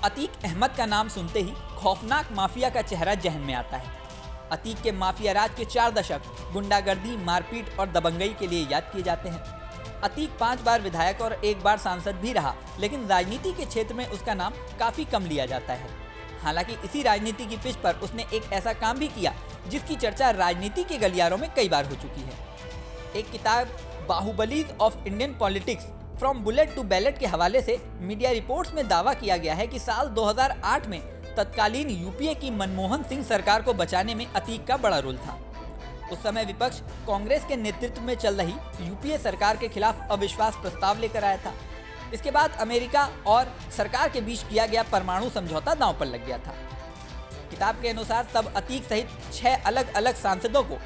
अतीक अहमद का नाम सुनते ही खौफनाक माफिया का चेहरा जहन में आता है। अतीक के माफिया राज के 4 दशक गुंडागर्दी, मारपीट और दबंगई के लिए याद किए जाते हैं। अतीक 5 बार विधायक और 1 बार सांसद भी रहा, लेकिन राजनीति के क्षेत्र में उसका नाम काफी कम लिया जाता है। हालांकि इसी राजनीति की पिच पर उसने एक ऐसा काम भी किया जिसकी चर्चा राजनीति के गलियारों में कई बार हो चुकी है। एक किताब Bahubalis of Indian politics from bullet to ballot के हवाले से मीडिया रिपोर्ट्स में दावा किया गया है कि साल 2008 में तत्कालीन यूपीए की मनमोहन सिंह सरकार को बचाने में अतीक का बड़ा रोल था। उस समय विपक्ष कांग्रेस के नेतृत्व में चल रही यूपीए सरकार के खिलाफ अविश्वास प्रस्ताव लेकर आया था। इसके बाद अमेरिका और सरकार के बीच किया गया परमाणु समझौता दांव पर लग गया था। किताब के अनुसार तब अतीक सहित 6 अलग अलग सांसदों को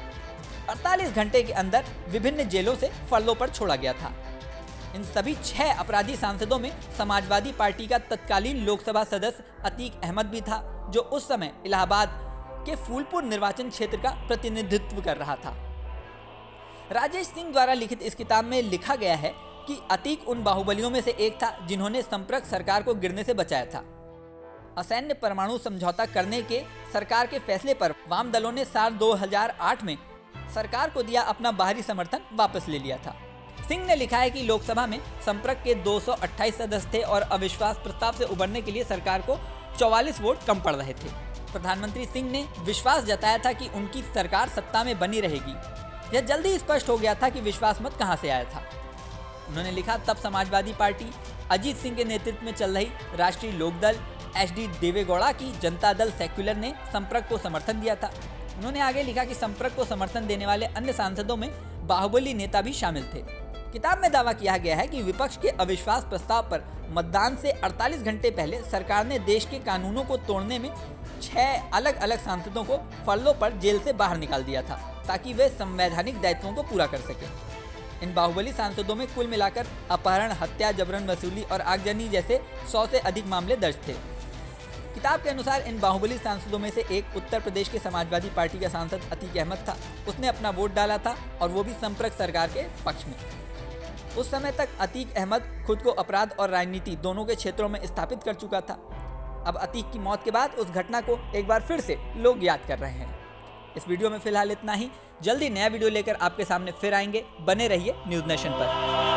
48 घंटे के अंदर विभिन्न जेलों से फरलों पर छोड़ा गया था। इन सभी 6 अपराधी सांसदों में समाजवादी पार्टी का तत्कालीन लोकसभा सदस्य अतीक अहमद भी था, जो उस समय इलाहाबाद के फूलपुर निर्वाचन क्षेत्र का प्रतिनिधित्व कर रहा था। राजेश सिंह द्वारा लिखित इस किताब में लिखा गया है कि अतीक उन बाहुबलियों में से एक था जिन्होंने संप्रक सरकार को गिरने से बचाया था। असैन्य परमाणु समझौता करने के सरकार के फैसले पर वाम दलों ने साल 2008 में सरकार को दिया अपना बाहरी समर्थन वापस ले लिया था। सिंह ने लिखा है कि लोकसभा में संप्रक के 228 सदस्य थे और अविश्वास प्रस्ताव से उबरने के लिए सरकार को 44 वोट कम पड़ रहे थे। प्रधानमंत्री सिंह ने विश्वास जताया था कि उनकी सरकार सत्ता में बनी रहेगी। यह जल्दी स्पष्ट हो गया था कि विश्वास मत कहां से आया था। उन्होंने लिखा, तब समाजवादी पार्टी अजीत सिंह के नेतृत्व में चल रही राष्ट्रीय लोकदल HD देवेगौड़ा की जनता दल सेक्युलर ने संप्रक को समर्थन दिया था। उन्होंने आगे लिखा कि संप्रक को समर्थन देने वाले अन्य सांसदों में बाहुबली नेता भी शामिल थे। किताब में दावा किया गया है कि विपक्ष के अविश्वास प्रस्ताव पर मतदान से 48 घंटे पहले सरकार ने देश के कानूनों को तोड़ने में 6 अलग अलग सांसदों को फरलों पर जेल से बाहर निकाल दिया था, ताकि वे संवैधानिक दायित्वों को पूरा कर सके। इन बाहुबली सांसदों में कुल मिलाकर अपहरण, हत्या, जबरन वसूली और आगजनी जैसे 100 से अधिक मामले दर्ज थे। किताब के अनुसार इन बाहुबली सांसदों में से एक उत्तर प्रदेश के समाजवादी पार्टी का सांसद अतीक अहमद था। उसने अपना वोट डाला था और वो भी संप्रक सरकार के पक्ष में। उस समय तक अतीक अहमद खुद को अपराध और राजनीति दोनों के क्षेत्रों में स्थापित कर चुका था। अब अतीक की मौत के बाद उस घटना को एक बार फिर से लोग याद कर रहे हैं। इस वीडियो में फिलहाल इतना ही। जल्दी नया वीडियो लेकर आपके सामने फिर आएंगे। बने रहिए न्यूज़ नेशन पर।